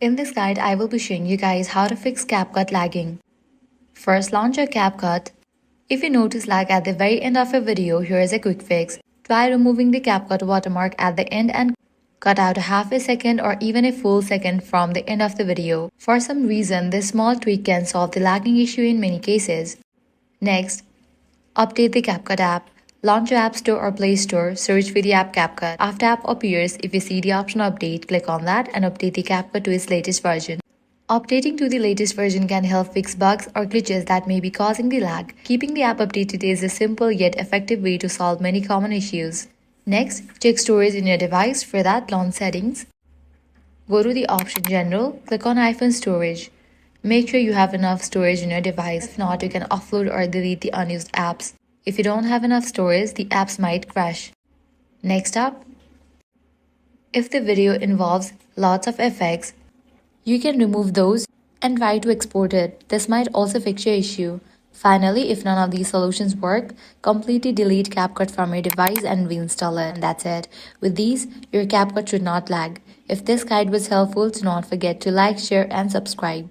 In this guide, I will be showing you guys how to fix CapCut lagging. First, launch your CapCut. If you notice lag at the very end of your video, here is a quick fix. Try removing the CapCut watermark at the end and cut out half a second or even a full second from the end of the video. For some reason, this small tweak can solve the lagging issue in many cases. Next, update the CapCut app. Launch your App Store or Play Store, search for the app CapCut. After app appears, if you see the option update, click on that and update the CapCut to its latest version. Updating to the latest version can help fix bugs or glitches that may be causing the lag. Keeping the app updated is a simple yet effective way to solve many common issues. Next, check storage in your device. For that, launch Settings. Go to the option General, click on iPhone Storage. Make sure you have enough storage in your device. If not, you can offload or delete the unused apps. If you don't have enough storage, the apps might crash. Next up, if the video involves lots of effects, you can remove those and try to export it. This might also fix your issue. Finally, if none of these solutions work, completely delete CapCut from your device and reinstall it. And that's it. With these, your CapCut should not lag. If this guide was helpful, do not forget to like, share, and subscribe.